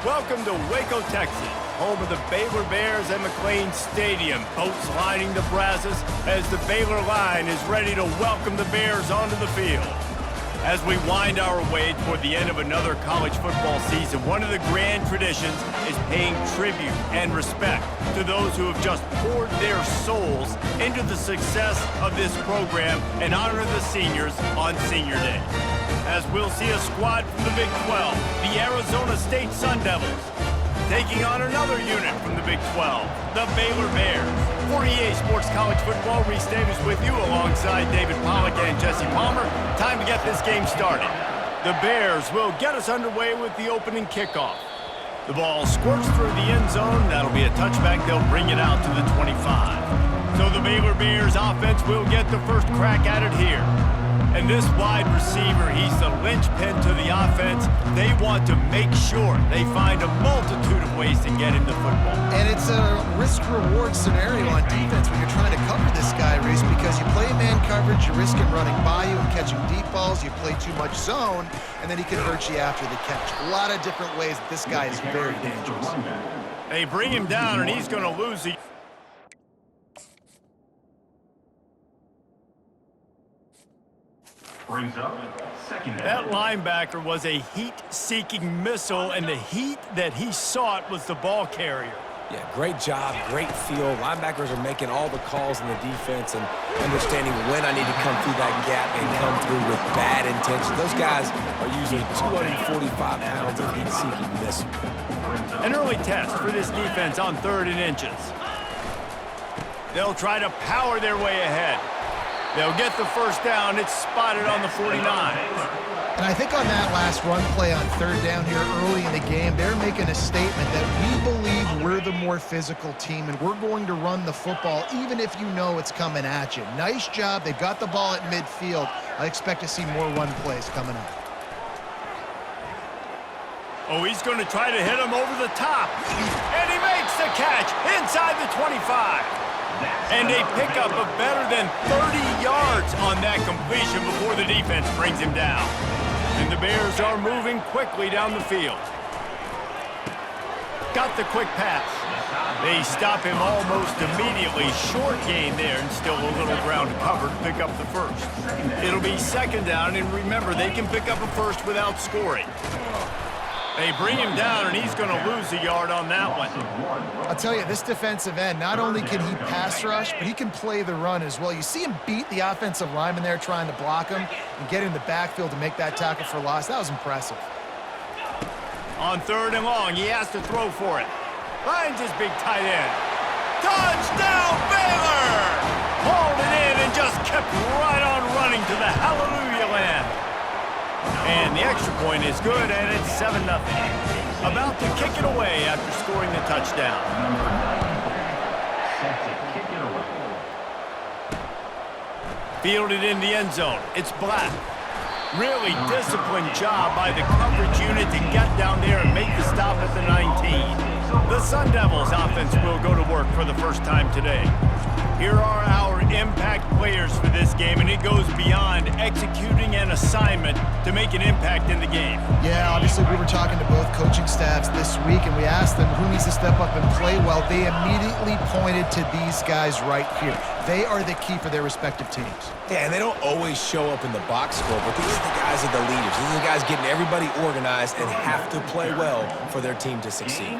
Welcome to Waco, Texas, home of the Baylor Bears and McLean Stadium. Boats lining the brazos as the Baylor line is ready to welcome the Bears onto the field. As we wind our way toward the end of another college football season, one of the grand traditions is paying tribute and respect to those who have just poured their souls into the success of this program and honor the seniors on Senior Day. As we'll see a squad from the Big 12, the Arizona State Sun Devils, taking on another unit from the Big 12, the Baylor Bears. For EA Sports College Football, Reese Davis with you alongside David Pollack and Jesse Palmer. Time to get this game started. The Bears will get us underway with the opening kickoff. The ball squirts through the end zone. That'll be a touchback. They'll bring it out to the 25. So the Baylor Bears offense will get the first crack at it here. And this wide receiver, he's the linchpin to the offense. They want to make sure they find a multitude of ways to get him the football. And it's a risk-reward scenario on defense when you're trying to cover this guy, Reese, because you play man coverage, you risk him running by you and catching deep balls. You play too much zone, and then he can hurt you after the catch. A lot of different ways that this guy is very dangerous. They bring him down, and he's going to lose the... That linebacker was a heat-seeking missile, and the heat that he sought was the ball carrier. Yeah, great job, great feel. Linebackers are making all the calls in the defense and understanding when I need to come through that gap and come through with bad intention. Those guys are using 245 pounds of heat-seeking missile. An early test for this defense on 3rd and inches. They'll try to power their way ahead. They'll get the first down. It's spotted on the 49. And I think on that last run play on 3rd down here early in the game, they're making a statement that we believe we're the more physical team and we're going to run the football even if you know it's coming at you. Nice job. They've got the ball at midfield. I expect to see more run plays coming up. Oh, he's going to try to hit him over the top. And he makes the catch inside the 25. And a pickup of better than 30 yards on that completion before the defense brings him down. And the Bears are moving quickly down the field. Got the quick pass. They stop him almost immediately. Short gain there and still a little ground to cover to pick up the first. It'll be 2nd down, and remember, they can pick up a first without scoring. They bring him down, and he's going to lose a yard on that one. I'll tell you, this defensive end, not only can he pass rush, but he can play the run as well. You see him beat the offensive lineman there trying to block him and get in the backfield to make that tackle for loss. That was impressive. On 3rd and long, he has to throw for it. Finds his big tight end. Touchdown, Baylor! Hauled it in and just kept right on running to the hallelujah land. And the extra point is good, and it's 7-0. About to kick it away after scoring the touchdown. Fielded in the end zone. It's Black. Really disciplined job by the coverage unit to get down there and make the stop at the 19. The Sun Devils offense will go to work for the first time today. Here are our impact players for this game, and it goes beyond executing an assignment to make an impact in the game. Yeah, obviously we were talking to both coaching staffs this week, and we asked them who needs to step up and play well. They immediately pointed to these guys right here. They are the key for their respective teams. Yeah, and they don't always show up in the box score, but these are the guys that are the leaders. These are the guys getting everybody organized and have to play well for their team to succeed.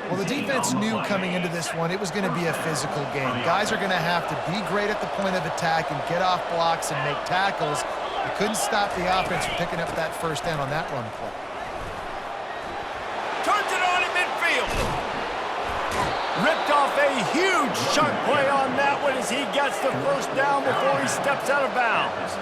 Well, the defense knew coming into this one it was going to be a physical game. Guys are going to have to be great at the point of attack and get off blocks and make tackles. They couldn't stop the offense from picking up that first down on that run play. Turns it on in midfield. Ripped off a huge chunk play on that one as he gets the first down before he steps out of bounds.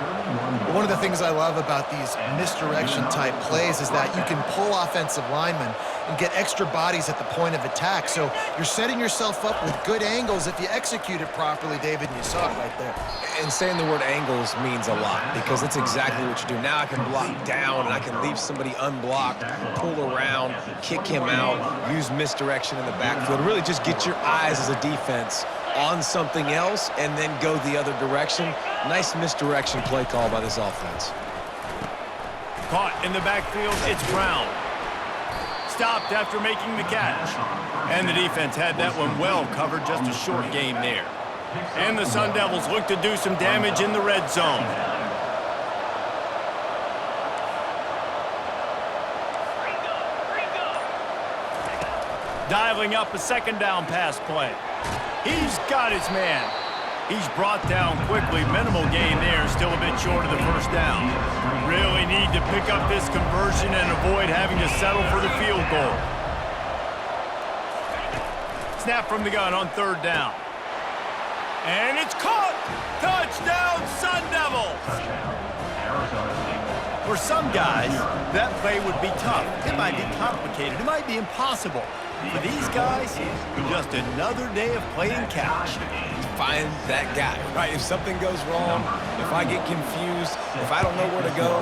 One of the things I love about these misdirection type plays is that you can pull offensive linemen and get extra bodies at the point of attack. So you're setting yourself up with good angles if you execute it properly, David, and you saw it right there. And saying the word angles means a lot because that's exactly what you do. Now I can block down and I can leave somebody unblocked, pull around, kick him out, use misdirection in the backfield. Really just get your eyes as a defense on something else and then go the other direction. Nice misdirection play call by this offense. Caught in the backfield, it's Brown. stopped after making the catch. And the defense had that one well covered, just a short game there. And the Sun Devils look to do some damage in the red zone. Dialing up a second down pass play. He's got his man. He's brought down quickly. Minimal gain there, still a bit short of the first down. Really need to pick up this conversion and avoid having to settle for the field goal. Snap from the gun on third down. And it's caught! Touchdown, Sun Devils! For some guys, that play would be tough. It might be complicated. It might be impossible. For these guys, just another day of playing catch. Find that guy, right? If something goes wrong, if I get confused, if I don't know where to go,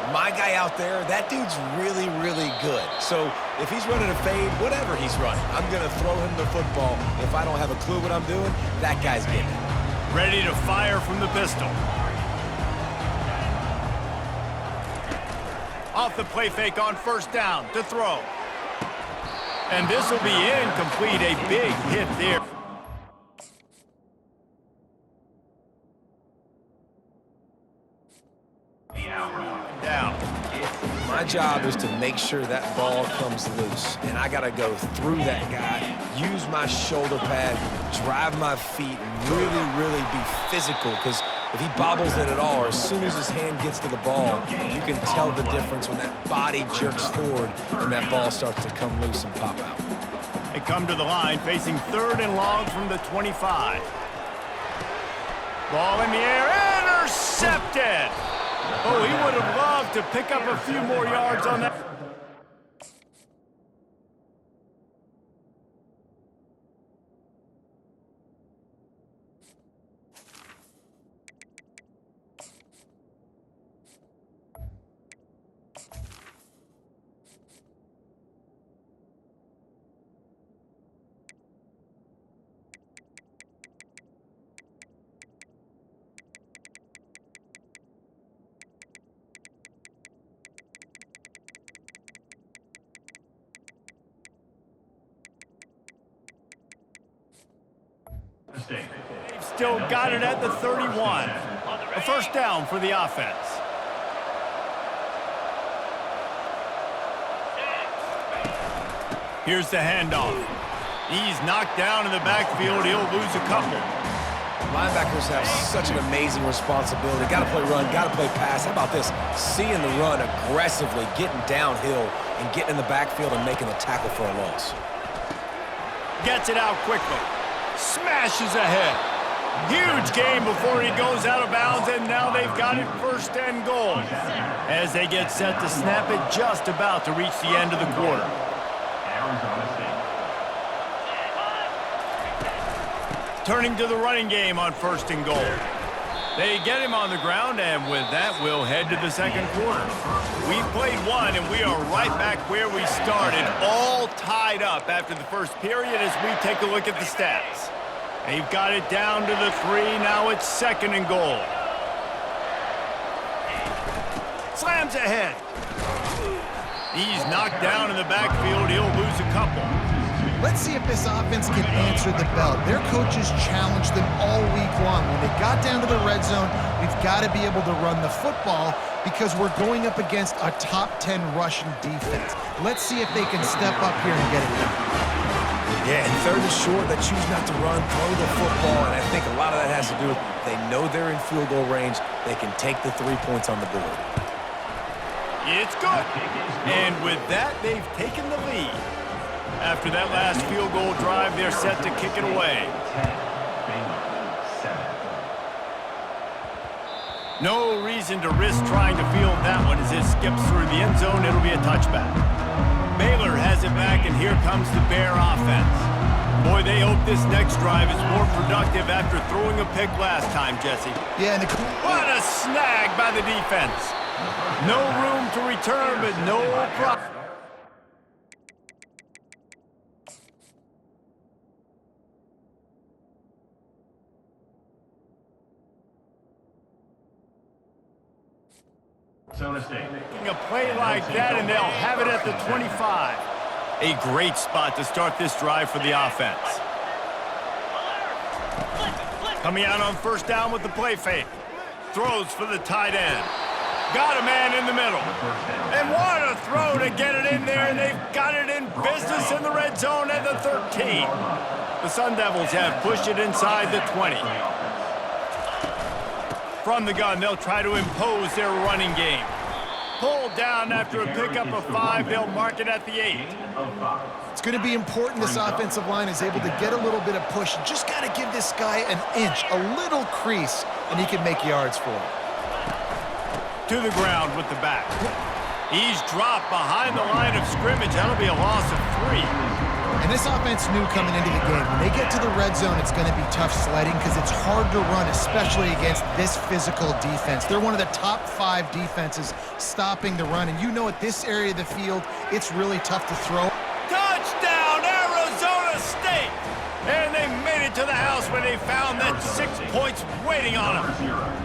my guy out there, that dude's really, really good. So if he's running a fade, whatever he's running, I'm going to throw him the football. If I don't have a clue what I'm doing, that guy's getting it. Ready to fire from the pistol. Off the play fake on first down to throw. And this will be incomplete. A big hit there. Down. My job is to make sure that ball comes loose, and I got to go through that guy, use my shoulder pad, drive my feet, and really, really be physical, because if he bobbles it at all, or as soon as his hand gets to the ball, you can tell the difference when that body jerks forward and that ball starts to come loose and pop out. They come to the line facing third and long from the 25. Ball in the air, intercepted! Oh, he would have loved to pick up a few more yards on that. They've still got it at the 31. A first down for the offense. Here's the handoff. He's knocked down in the backfield. He'll lose a couple. Linebackers have such an amazing responsibility. Got to play run, got to play pass. How about this? Seeing the run aggressively, getting downhill, and getting in the backfield and making the tackle for a loss. Gets it out quickly. Smashes ahead. Huge gain before he goes out of bounds, and now they've got it first and goal. As they get set to snap it, just about to reach the end of the quarter. Turning to the running game on first and goal. They get him on the ground, and with that, we'll head to the second quarter. We've played one, and we are right back where we started, all tied up after the first period as we take a look at the stats. They've got it down to the 3. Now it's second and goal. Slams ahead. He's knocked down in the backfield. He'll lose a couple. Let's see if this offense can answer the bell. Their coaches challenged them all week long. When they got down to the red zone, we've got to be able to run the football because we're going up against a top 10 Russian defense. Let's see if they can step up here and get it done. Yeah, and third and short, they choose not to run, throw the football, and I think a lot of that has to do with they know they're in field goal range. They can take the 3 points on the board. It's good. And with that, they've taken the lead. After that last field goal drive, they're set to kick it away. No reason to risk trying to field that one as it skips through the end zone. It'll be a touchback. Baylor has it back, and here comes the Bear offense. Boy, they hope this next drive is more productive after throwing a pick last time, Jesse. Yeah, and what a snag by the defense. No room to return, but no problem. A play like that, and they'll have it at the 25. A great spot to start this drive for the offense. Coming out on first down with the play fake. Throws for the tight end. Got a man in the middle. And what a throw to get it in there, and they've got it in business in the red zone at the 13. The Sun Devils have pushed it inside the 20. From the gun, they'll try to impose their running game. Pulled down after a pickup of 5, they'll mark it at the 8. It's going to be important this offensive line is able to get a little bit of push. You just got to give this guy an inch, a little crease, and he can make yards for it. To the ground with the back. He's dropped behind the line of scrimmage. That'll be a loss of 3. And this offense knew coming into the game, when they get to the red zone, it's going to be tough sledding because it's hard to run, especially against this physical defense. They're one of the top 5 defenses stopping the run. And you know at this area of the field, it's really tough to throw. Touchdown, Arizona State! And they made it to the house when they found that 6 points waiting on them.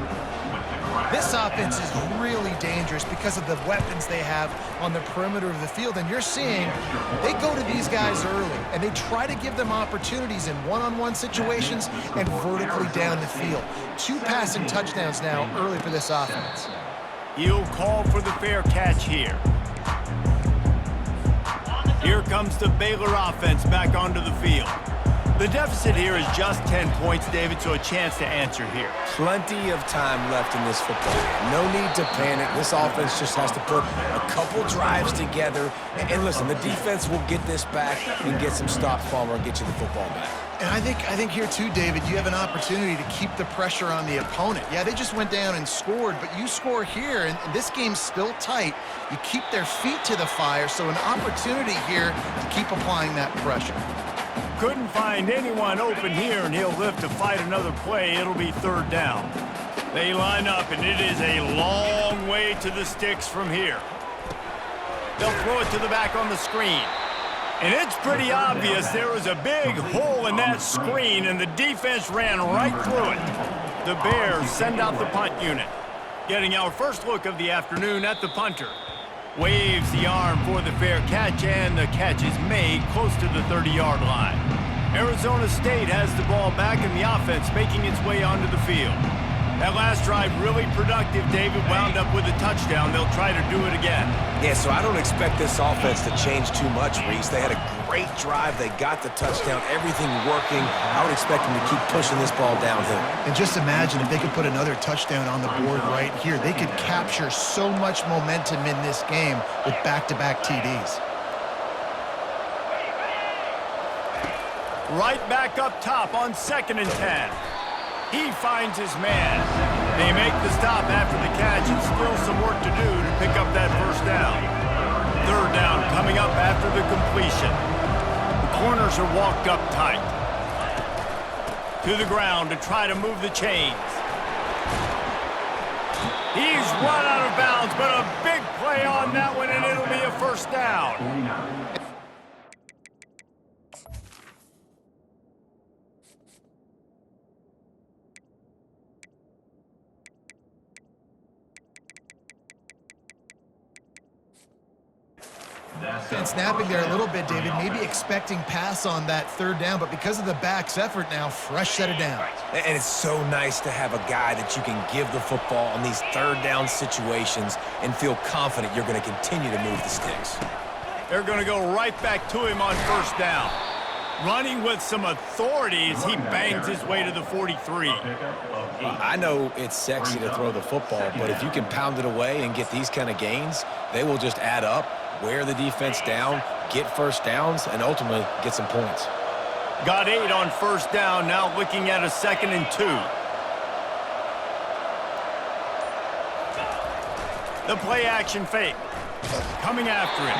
This offense is really dangerous because of the weapons they have on the perimeter of the field. And you're seeing they go to these guys early, and they try to give them opportunities in one-on-one situations and vertically down the field. 2 passing touchdowns now early for this offense. He'll call for the fair catch here. Here comes the Baylor offense back onto the field. The deficit here is just 10 points, David, so a chance to answer here. Plenty of time left in this football game. No need to panic. This offense just has to put a couple drives together. And listen, the defense will get this back and get some stops, Palmer, and get you the football back. And I think here too, David, you have an opportunity to keep the pressure on the opponent. Yeah, they just went down and scored, but you score here, and this game's still tight. You keep their feet to the fire, so an opportunity here to keep applying that pressure. Couldn't find anyone open here, and he'll live to fight another play. It'll be 3rd down. They line up, and it is a long way to the sticks from here. They'll throw it to the back on the screen. And it's pretty obvious there was a big hole in that screen, and the defense ran right through it. The Bears send out the punt unit. Getting our first look of the afternoon at the punter. Waves the arm for the fair catch, and the catch is made close to the 30-yard line. Arizona State has the ball back, and the offense making its way onto the field. That last drive really productive. David wound up with a touchdown. They'll try to do it again. Yeah, so I don't expect this offense to change too much, Reese. They had a great drive. They got the touchdown, everything working. I would expect them to keep pushing this ball downhill. And just imagine if they could put another touchdown on the board right here. They could capture so much momentum in this game with back-to-back TDs. Right back up top on 2nd and 10. He finds his man. They make the stop after the catch, and still some work to do to pick up that first down. 3rd down coming up after the completion. The corners are walked up tight. To the ground to try to move the chains. He's run out of bounds, but a big play on that one, and it'll be a 1st down. And snapping there a little bit, David, maybe expecting pass on that 3rd down, but because of the back's effort now, fresh set of down. And it's so nice to have a guy that you can give the football on these 3rd down situations and feel confident you're going to continue to move the sticks. They're going to go right back to him on 1st down. Running with some authority as he bangs his way to the 43. I know it's sexy to throw the football, but if you can pound it away and get these kind of gains, they will just add up, wear the defense down, get 1st downs, and ultimately get some points. Got 8 on 1st down, now looking at a 2nd and 2. The play action fake. Coming after him.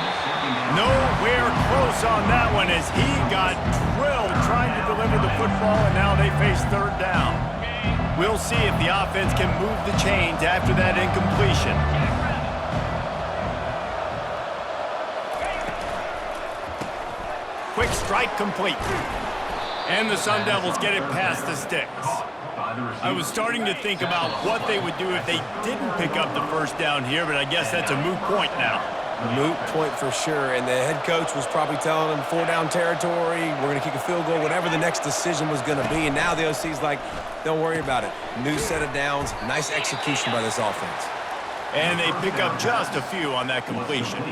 Nowhere close on that one as he got drilled trying to deliver the football, and now they face 3rd down. We'll see if the offense can move the chains after that incompletion. Quick strike complete. And the Sun Devils get it past the sticks. I was starting to think about what they would do if they didn't pick up the 1st down here, but I guess that's a moot point now. Moot point for sure, and the head coach was probably telling him 4-down territory, we're going to kick a field goal, whatever the next decision was going to be, and now the OC's like, don't worry about it. New set of downs, nice execution by this offense. And they pick up just a few on that completion.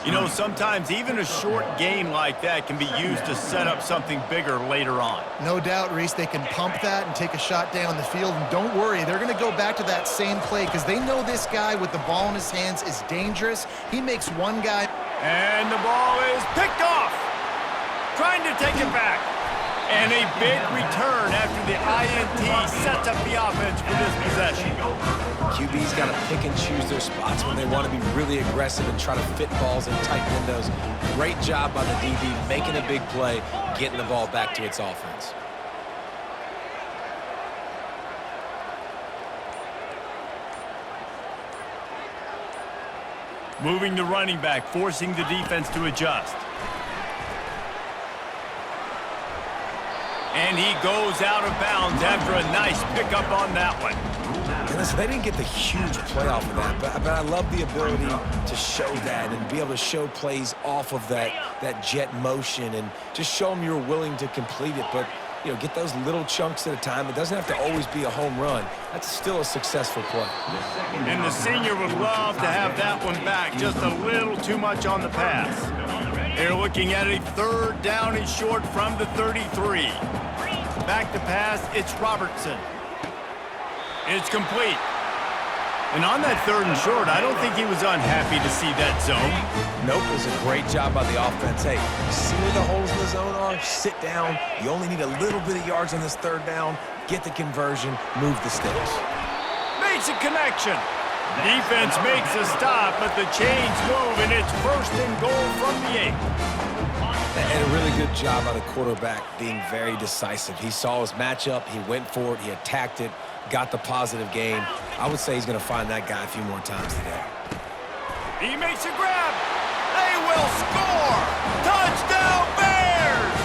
You know, sometimes even a short gain like that can be used to set up something bigger later on. No doubt, Reese, they can pump that and take a shot down the field. And don't worry, they're going to go back to that same play because they know this guy with the ball in his hands is dangerous. He makes one guy. And the ball is picked off. Trying to take it back. And a big return after the INT sets up the offense for this possession. QB's got to pick and choose their spots when they want to be really aggressive and try to fit balls in tight windows. Great job by the DB making a big play, getting the ball back to its offense. Moving the running back, forcing the defense to adjust. And he goes out of bounds after a nice pickup on that one. And listen, they didn't get the huge play off of that, but I love the ability to show that and be able to show plays off of that jet motion and just show them you're willing to complete it. But, you know, get those little chunks at a time. It doesn't have to always be a home run. That's still a successful play. And the senior would love to have that one back, just a little too much on the pass. They're looking at a 3rd down and short from the 33. Back to pass, it's Robertson. It's complete. And on that 3rd and short, I don't think he was unhappy to see that zone. Nope, it was a great job by the offense. Hey, see where the holes in the zone are? Sit down. You only need a little bit of yards on this 3rd down. Get the conversion, move the sticks. Makes a connection. Defense makes a stop, but the chains move, and it's 1st and goal from the 8. And a really good job by the quarterback being very decisive. He saw his matchup, he went for it, he attacked it, got the positive gain. I would say he's going to find that guy a few more times today. He makes a grab. They will score. Touchdown Bears!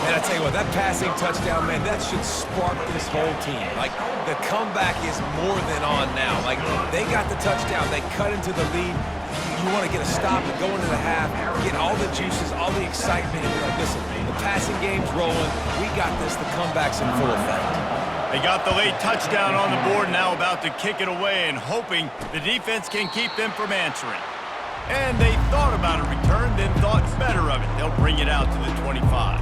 Man, I tell you what, that passing touchdown, man, that should spark this whole team. Like, the comeback is more than on now. Like, they got the touchdown. They cut into the lead. You want to get a stop and go into the half, get all the juices, all the excitement, and be like, listen, the passing game's rolling. We got this. The comeback's in full effect. They got the late touchdown on the board, now about to kick it away and hoping the defense can keep them from answering. And they thought about a return, then thought better of it. They'll bring it out to the 25.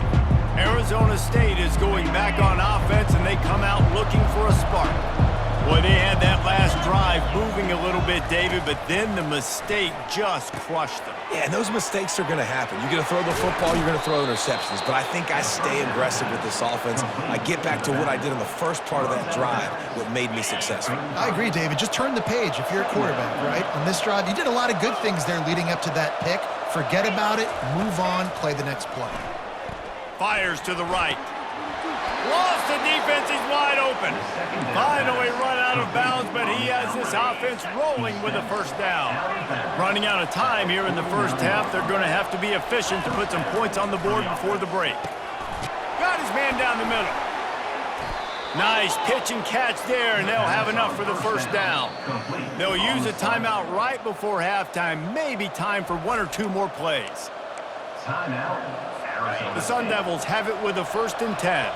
Arizona State is going back on offense, and they come out looking for a spark. Boy, they had that last drive moving a little bit, David, but then the mistake just crushed them. Yeah, and those mistakes are going to happen. You're going to throw the football, you're going to throw interceptions. But I think I stay aggressive with this offense. I get back to what I did in the first part of that drive, what made me successful. I agree, David. Just turn the page if you're a quarterback, right? On this drive, you did a lot of good things there leading up to that pick. Forget about it, move on, play the next play. Fires to the right. Lost the defense, he's wide open. Finally run out of bounds, but he has this offense rolling with a 1st down. Running out of time here in the 1st half, they're going to have to be efficient to put some points on the board before the break. Got his man down the middle. Nice pitch and catch there, and they'll have enough for the 1st down. They'll use a timeout right before halftime, maybe time for 1 or 2 more plays. The Sun Devils have it with a 1st and 10.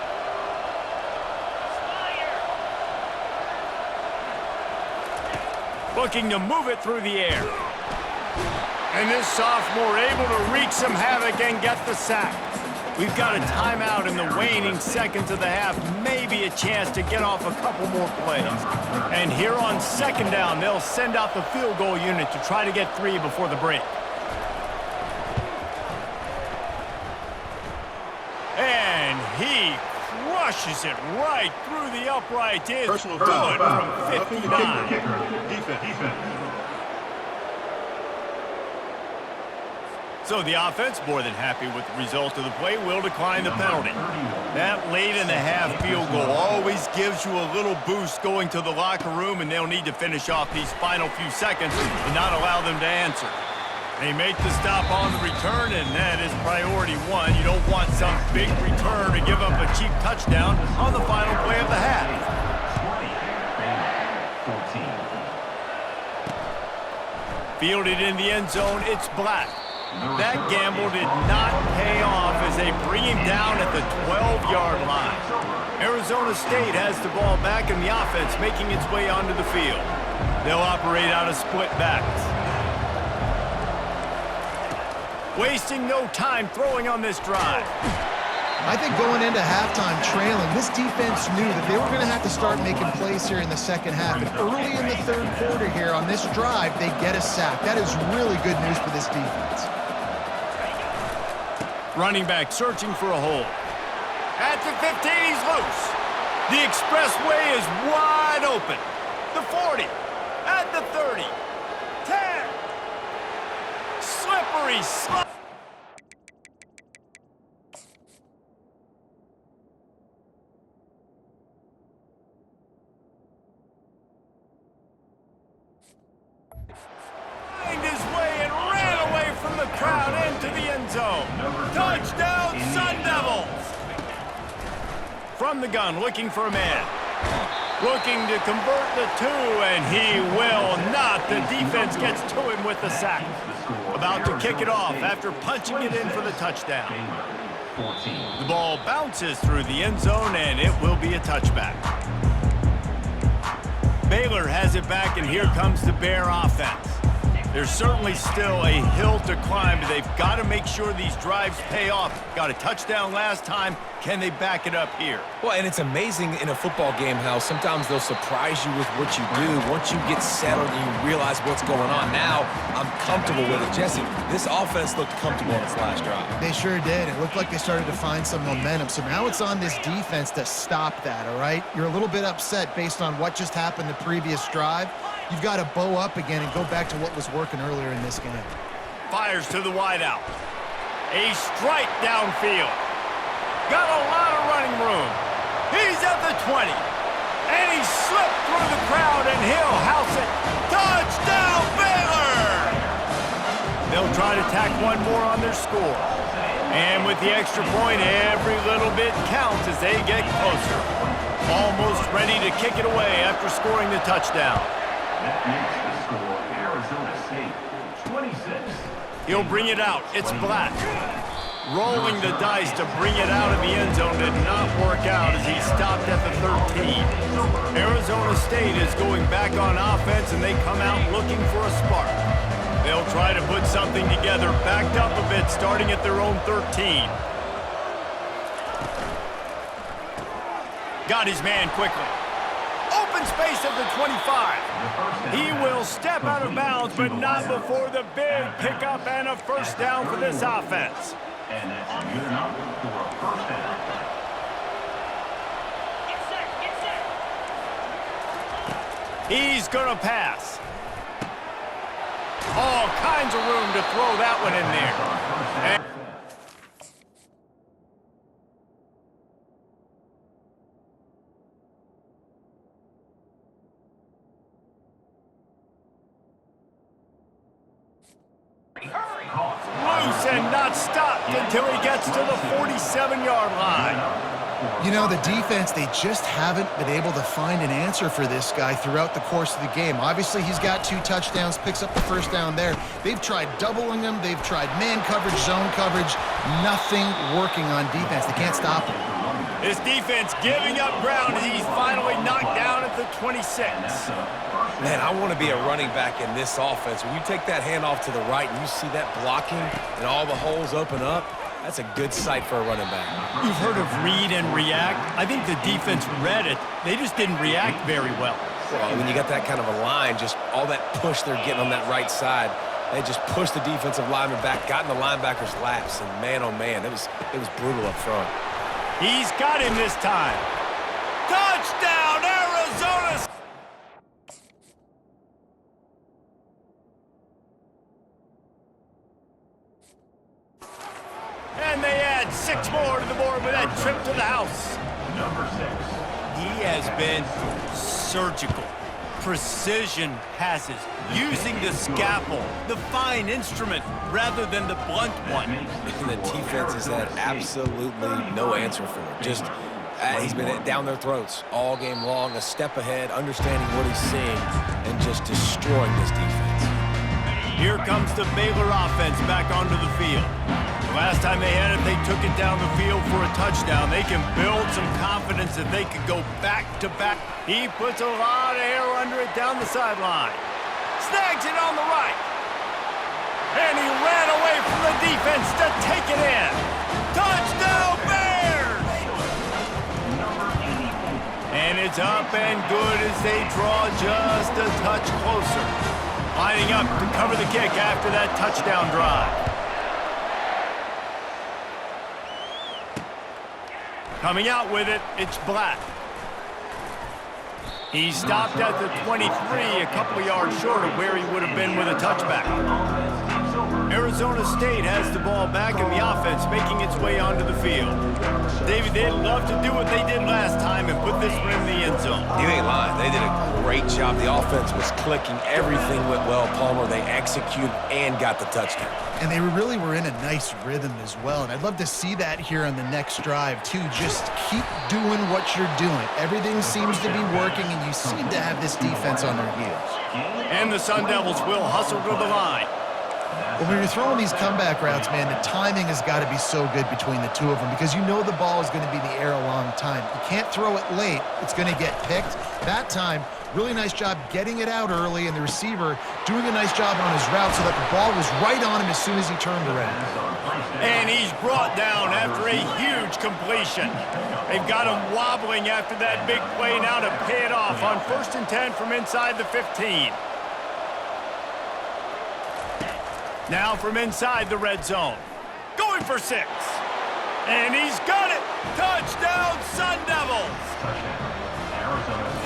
Looking to move it through the air. And this sophomore able to wreak some havoc and get the sack. We've got a timeout in the waning seconds of the half. Maybe a chance to get off a couple more plays. And here on 2nd down, they'll send out the field goal unit to try to get 3 before the break. And he crushes it right through the upright. It's Personal good foul. from 59. Defense. So the offense, more than happy with the result of the play, will decline the penalty. That late in the half field goal always gives you a little boost going to the locker room, and they'll need to finish off these final few seconds and not allow them to answer. They make the stop on the return, and that is priority 1. You don't want some big return to give up a cheap touchdown on the final play of the half. Fielded in the end zone, it's Black. That gamble did not pay off as they bring him down at the 12-yard line. Arizona State has the ball back in the offense, making its way onto the field. They'll operate out of split backs. Wasting no time throwing on this drive. I think going into halftime trailing, this defense knew that they were going to have to start making plays here in the second half. And early in the third quarter here on this drive, they get a sack. That is really good news for this defense. Running back searching for a hole. At the 50, he's loose. The expressway is wide open. The 40, at the 30, 10. Slippery slide. His way and ran away from the crowd into the end zone. Touchdown, Sun Devils! From the gun, looking for a man. Looking to convert the two, and he will not. The defense gets to him with the sack. About to kick it off after punching it in for the touchdown. The ball bounces through the end zone, and it will be a touchback. Baylor has it back, and here comes the Bear offense. There's certainly still a hill to climb, but they've got to make sure these drives pay off. Got a touchdown last time. Can they back it up here? Well, and it's amazing in a football game how sometimes they'll surprise you with what you do. Once you get settled and you realize what's going on, now I'm comfortable with it. Jesse, this offense looked comfortable in its last drive. They sure did. It looked like they started to find some momentum. So now it's on this defense to stop that, all right? You're a little bit upset based on what just happened the previous drive. You've got to bow up again and go back to what was working earlier in this game. Fires to the wideout. A strike downfield. Got a lot of running room. He's at the 20. And he slipped through the crowd, and he'll house it. Touchdown, Baylor! They'll try to tack one more on their score. And with the extra point, every little bit counts as they get closer. Almost ready to kick it away after scoring the touchdown. That makes the score Arizona State 26. He'll bring it out. It's Black. Rolling the dice to bring it out of the end zone did not work out as he stopped at the 13. Arizona State is going back on offense, and they come out looking for a spark. They'll try to put something together, backed up a bit, starting at their own 13. Got his man quickly. Open space at the 25. He will step out of bounds, but not before the big pickup and a first down for this offense. And that's good enough for a first down. He's going to pass. All kinds of room to throw that one in there. And loose and not stopped until he gets to the 47-yard line. You know, the defense, they just haven't been able to find an answer for this guy throughout the course of the game. Obviously, he's got 2 touchdowns, picks up the first down there. They've tried doubling him. They've tried man coverage, zone coverage. Nothing working on defense. They can't stop him. His defense giving up ground as he's finally knocked down at the 26. Man, I want to be a running back in this offense. When you take that handoff to the right and you see that blocking and all the holes open up, that's a good sight for a running back. You've heard of read and react. I think the defense read it. They just didn't react very well. Well, when you got that kind of a line, just all that push they're getting on that right side, they just pushed the defensive lineman back, got in the linebacker's laps, and man, oh man, it was brutal up front. He's got him this time. Touchdown, Arizona! And they add 6 more to the board with that trip to the house. Number 6. He has been surgical. Precision passes, using the scalpel, the fine instrument, rather than the blunt one. And the defense has had absolutely no answer for it. Just, he's been down their throats all game long, a step ahead, understanding what he's seeing, and just destroying this defense. Here comes the Baylor offense back onto the field. Last time they had it, they took it down the field for a touchdown. They can build some confidence that they could go back-to-back. He puts a lot of air under it down the sideline. Snags it on the right. And he ran away from the defense to take it in. Touchdown, Bears! And it's up and good as they draw just a touch closer. Lining up to cover the kick after that touchdown drive. Coming out with it, it's Black. He stopped at the 23, a couple of yards short of where he would have been with a touchback. Arizona State has the ball back in the offense, making its way onto the field. David, they'd love to do what they did last time and put this one in the end zone. You ain't lying. They did a great job. The offense was clicking. Everything went well, Palmer. They executed and got the touchdown. And they really were in a nice rhythm as well. And I'd love to see that here on the next drive, too. Just keep doing what you're doing. Everything seems to be working, and you seem to have this defense on their heels. And the Sun Devils will hustle to the line. Well, when you're throwing these comeback routes, man, the timing has got to be so good between the two of them because you know the ball is going to be in the air a long time. You can't throw it late. It's going to get picked. That time, really nice job getting it out early, and the receiver doing a nice job on his route so that the ball was right on him as soon as he turned around. And he's brought down after a huge completion. They've got him wobbling after that big play now to pay it off on 1st and 10 from inside the 15. Now from inside the red zone. Going for 6. And he's got it. Touchdown, Sun Devils.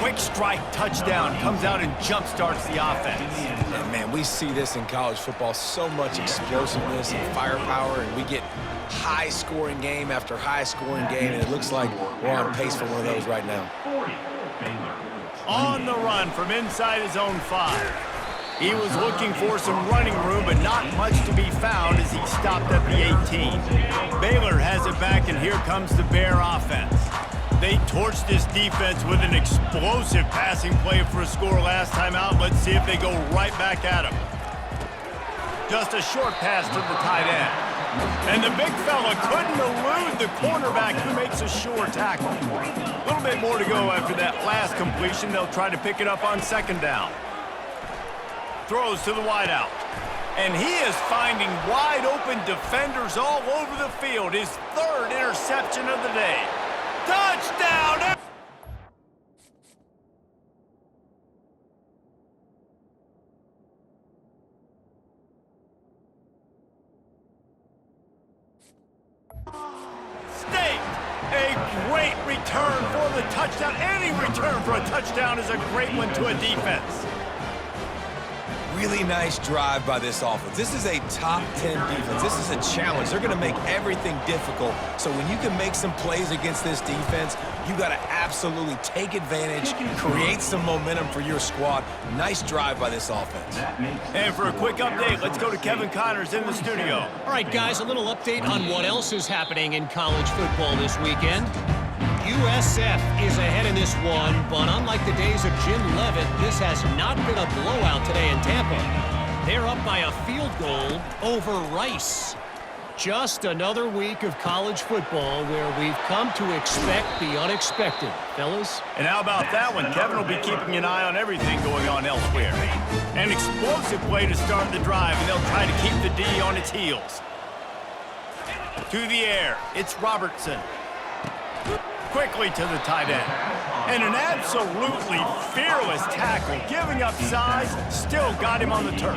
Quick strike touchdown comes out and jump-starts the offense. And man, we see this in college football, so much explosiveness and firepower, and we get high-scoring game after high-scoring game, and it looks like we're on pace for one of those right now. On the run from inside his own 5. He was looking for some running room, but not much to be found as he stopped at the 18. Baylor has it back, and here comes the Bear offense. They torched this defense with an explosive passing play for a score last time out. Let's see if they go right back at him. Just a short pass to the tight end. And the big fella couldn't elude the cornerback who makes a sure tackle. A little bit more to go after that last completion. They'll try to pick it up on 2nd down. Throws to the wideout. And he is finding wide open defenders all over the field. His 3rd interception of the day. Touchdown! State, a great return for the touchdown. Any return for a touchdown is a great one to a defense. Really nice drive by this offense. This is a top 10 defense. This is a challenge. They're going to make everything difficult. So when you can make some plays against this defense, you got to absolutely take advantage, create some momentum for your squad. Nice drive by this offense. And for a quick update, let's go to Kevin Connors in the studio. All right, guys, a little update on what else is happening in college football this weekend. USF is ahead in this one, but unlike the days of Jim Leavitt, this has not been a blowout today in Tampa. They're up by a field goal over Rice. Just another week of college football where we've come to expect the unexpected, fellas. And how about that one? Kevin will be keeping an eye on everything going on elsewhere. An explosive play to start the drive, and they'll try to keep the D on its heels. To the air, it's Robertson. Quickly to the tight end. And an absolutely fearless tackle, giving up size, still got him on the turf.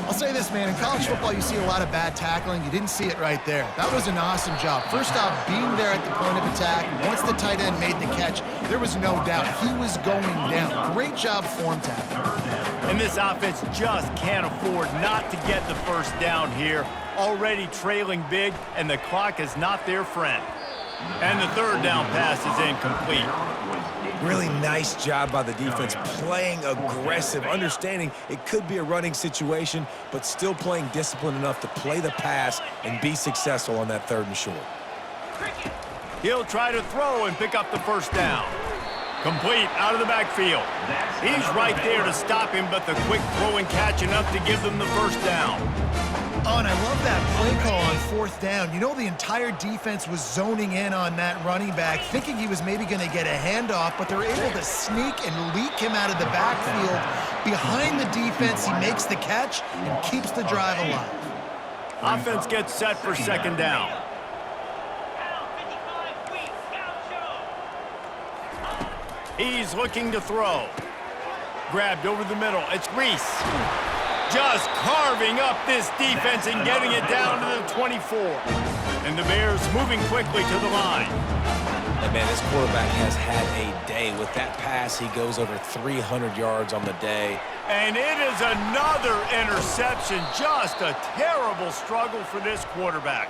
I'll say this, man, in college football, you see a lot of bad tackling. You didn't see it right there. That was an awesome job. First off, being there at the point of attack. Once the tight end made the catch, there was no doubt he was going down. Great job form tackling. And this offense just can't afford not to get the first down here. Already trailing big, and the clock is not their friend. And the 3rd down pass is incomplete. Really nice job by the defense, playing aggressive, understanding it could be a running situation, but still playing disciplined enough to play the pass and be successful on that 3rd and short. He'll try to throw and pick up the first down. Complete out of the backfield. He's right there to stop him, but the quick throw and catch enough to give them the first down. Oh, and I love that play call on fourth down. You know, the entire defense was zoning in on that running back, thinking he was maybe going to get a handoff, but they're able to sneak and leak him out of the backfield. Behind the defense, he makes the catch and keeps the drive alive. Offense gets set for second down. He's looking to throw. Grabbed over the middle. It's Reese. Just carving up this defense and getting it down to the 24. And the Bears moving quickly to the line. And man, this quarterback has had a day. With that pass, he goes over 300 yards on the day. And it is another interception. Just a terrible struggle for this quarterback.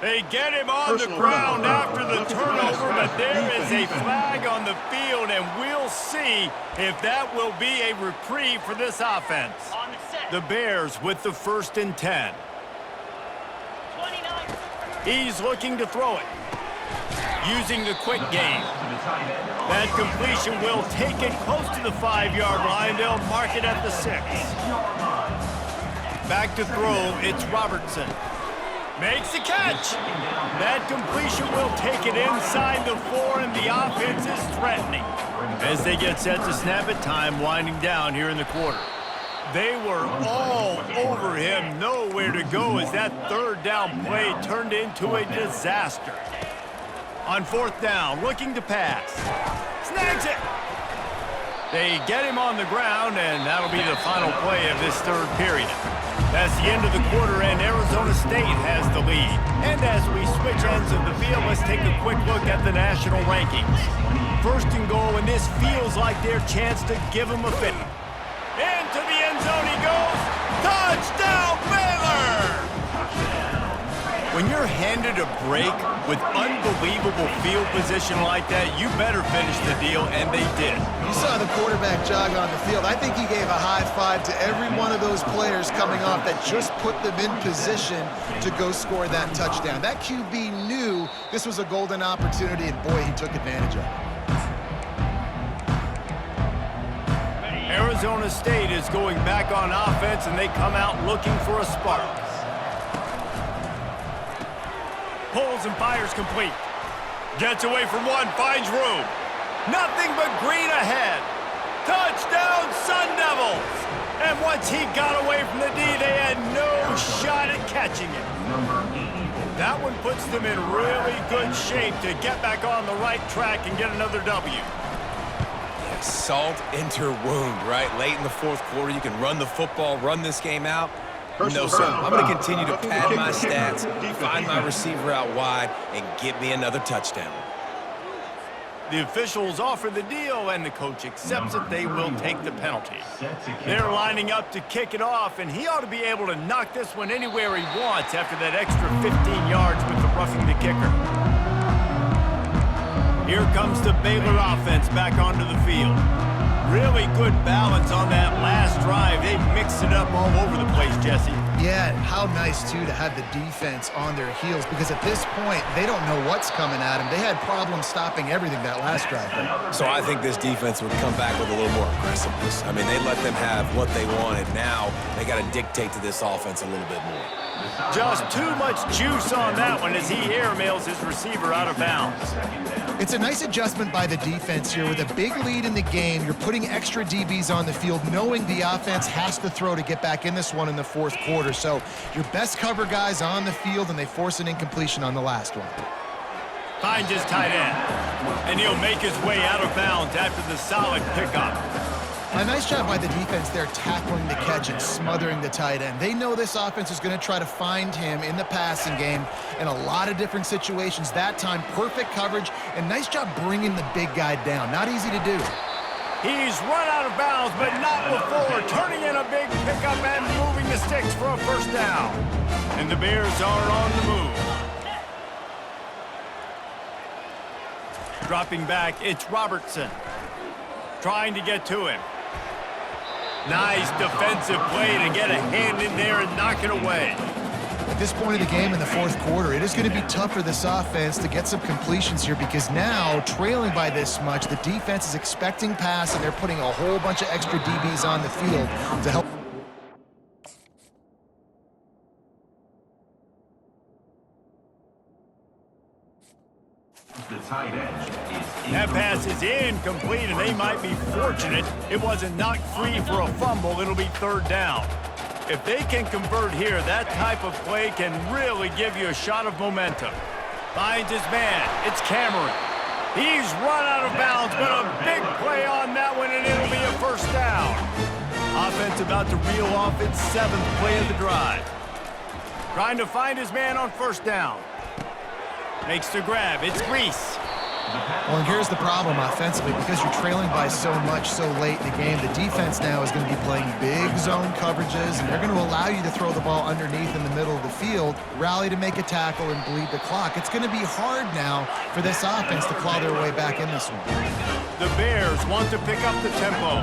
They get him on the ground after the turnover, but there is a flag on the field, and we'll see if that will be a reprieve for this offense. The Bears with the 1st and 10. He's looking to throw it. Using the quick game. That completion will take it close to the 5-yard line. They'll mark it at the 6. Back to throw, it's Robertson. Makes the catch. That completion will take it inside the 4, and the offense is threatening. As they get set to snap it, time winding down here in the quarter. They were all over him, nowhere to go as that 3rd down play turned into a disaster. On 4th down, looking to pass. Snags it. They get him on the ground, and that'll be the final play of this 3rd period. That's the end of the quarter, and Arizona State has the lead. And as we switch ends of the field, let's take a quick look at the national rankings. 1st and goal, and this feels like their chance to give them a fit. Into the end zone he goes. Touchdown, Baylor! When you're handed a break with unbelievable field position like that, you better finish the deal, and they did. You saw the quarterback jog on the field. I think he gave a high five to every one of those players coming off that just put them in position to go score that touchdown. That QB knew this was a golden opportunity, and boy, he took advantage of it. Arizona State is going back on offense, and they come out looking for a spark. Pulls and fires complete. Gets away from one, finds room. Nothing but green ahead. Touchdown, Sun Devils! And once he got away from the D, they had no shot at catching it. That one puts them in really good shape to get back on the right track and get another W. Yeah, salt into wound, right? Late in the 4th quarter, you can run the football, run this game out. No, sir. I'm going to continue to pad my stats, find my receiver out wide, and get me another touchdown. The officials offer the deal, and the coach accepts it. They will take the penalty. They're lining up to kick it off, and he ought to be able to knock this one anywhere he wants after that extra 15 yards with the roughing the kicker. Here comes the Baylor offense back onto the field. Really good balance on that last drive. They mixed it up all over the place, Jesse. Yeah, how nice, too, to have the defense on their heels, because at this point, they don't know what's coming at them. They had problems stopping everything that last drive. So I think this defense would come back with a little more aggressiveness. I mean, they let them have what they wanted. Now they got to dictate to this offense a little bit more. Just too much juice on that one as he airmails his receiver out of bounds. It's a nice adjustment by the defense here. With a big lead in the game, you're putting extra DBs on the field, knowing the offense has to throw to get back in this one in the 4th quarter. So your best cover guys on the field, and they force an incompletion on the last one. Finds his tight end, and he'll make his way out of bounds after the solid pickup. A nice job by the defense there, tackling the catch and smothering the tight end. They know this offense is going to try to find him in the passing game in a lot of different situations. That time, perfect coverage, and nice job bringing the big guy down. Not easy to do. He's run out of bounds, but not before turning in a big pickup and moving the sticks for a 1st down. And the Bears are on the move. Dropping back, it's Robertson. Trying to get to him. Nice defensive play to get a hand in there and knock it away. At this point of the game in the fourth quarter, it is going to be tough for this offense to get some completions here because now, trailing by this much, the defense is expecting pass, and they're putting a whole bunch of extra DBs on the field to help. The tight end is That pass is incomplete, and they might be fortunate it wasn't knocked free for a fumble. It'll be third down. If they can convert here, that type of play can really give you a shot of momentum. Finds his man. It's Cameron. He's run out of bounds, but a big play on that one, and it'll be a first down. Offense about to reel off its 7th play of the drive. Trying to find his man on first down. Makes the grab. It's Reese. Well, and here's the problem offensively. Because you're trailing by so much so late in the game, the defense now is going to be playing big zone coverages, and they're going to allow you to throw the ball underneath in the middle of the field, rally to make a tackle, and bleed the clock. It's going to be hard now for this offense to claw their way back in this one. The Bears want to pick up the tempo.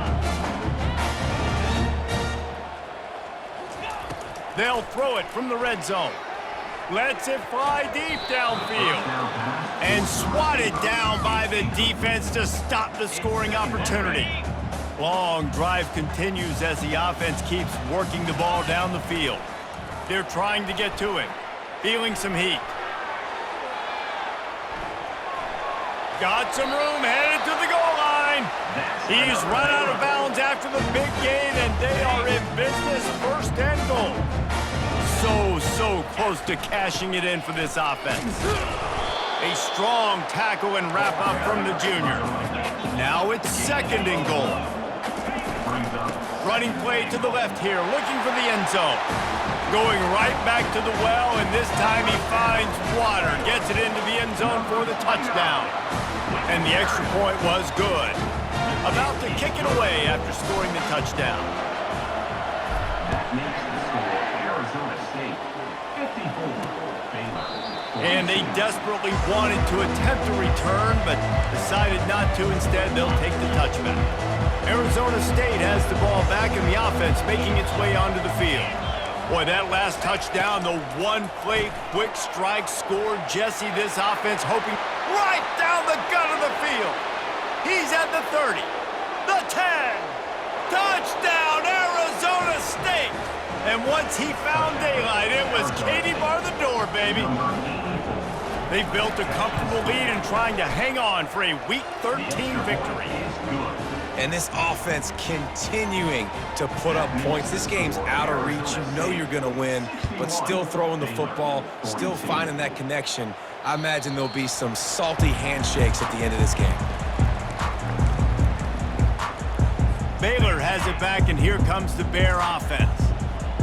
They'll throw it from the red zone. Lets it fly deep downfield. And swatted down by the defense to stop the scoring opportunity. Long drive continues as the offense keeps working the ball down the field. They're trying to get to him. Feeling some heat. Got some room, headed to the goal line. He's run out of bounds after the big gain, and they are in business, first and goal. So close to cashing it in for this offense. A strong tackle and wrap up from the junior. Now it's second and goal. Running play to the left here, looking for the end zone. Going right back to the well, and this time he finds water. Gets it into the end zone for the touchdown. And the extra point was good. About to kick it away after scoring the touchdown. that makes the score Arizona State 54, Baylor. And they desperately wanted to attempt a return, but decided not to. Instead, they'll take the touchback. Arizona State has the ball back in the offense, making its way onto the field. Boy, that last touchdown, the one-play quick strike score. Jesse, this offense hoping right down the gut of the field. He's at the 30, the 10. Touchdown, Arizona State. And once he found daylight, it was Katie bar the door, baby. They've built a comfortable lead and trying to hang on for a Week 13 victory. And this offense continuing to put up points. This game's out of reach. You know you're going to win, but still throwing the football, still finding that connection. I imagine there'll be some salty handshakes at the end of this game. Baylor has it back, and here comes the Bear offense.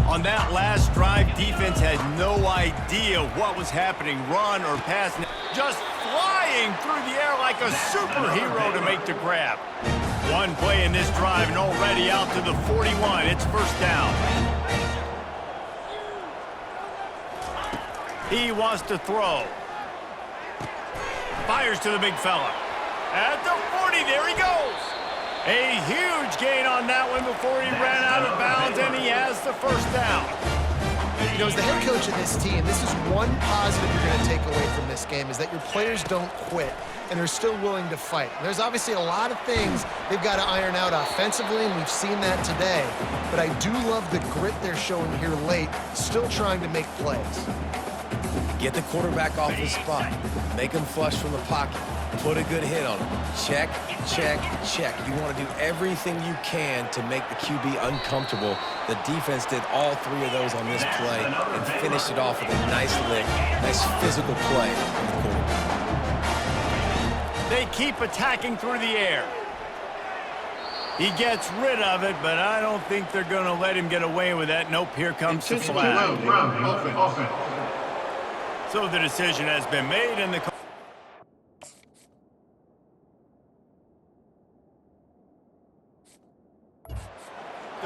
On that last drive, defense had no idea what was happening, run or pass. Just flying through the air like a superhero to make the grab. One play in this drive and already out to the 41. It's first down. He wants to throw. Fires to the big fella. At the 40, there he goes. A huge gain on that one before he ran out of bounds, and he has the first down. You know, as the head coach of this team, this is one positive you're going to take away from this game, is that your players don't quit, and they're still willing to fight. There's obviously a lot of things they've got to iron out offensively, and we've seen that today. But I do love the grit they're showing here late, still trying to make plays. Get the quarterback off his spot. Make him flush from the pocket. Put a good hit on him. Check, check, check. You want to do everything you can to make the QB uncomfortable. The defense did all three of those on this play and finished it off with a nice lick, nice physical play on the quarterback. They keep attacking through the air. He gets rid of it, but I don't think they're going to let him get away with that. Nope, here comes the flag. So the decision has been made, and the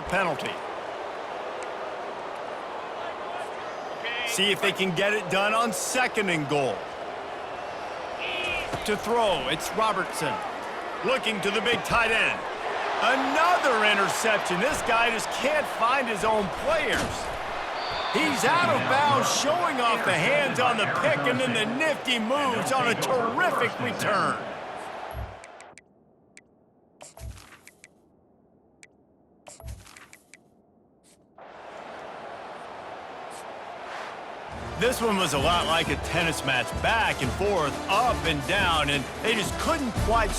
penalty. See if they can get it done on second and goal. To throw, it's Robertson. Looking to the big tight end. Another interception. This guy just can't find his own players. He's out of bounds, showing off the hands on the pick, and then the nifty moves on a terrific return. This one was a lot like a tennis match, back and forth, up and down, and they just couldn't quite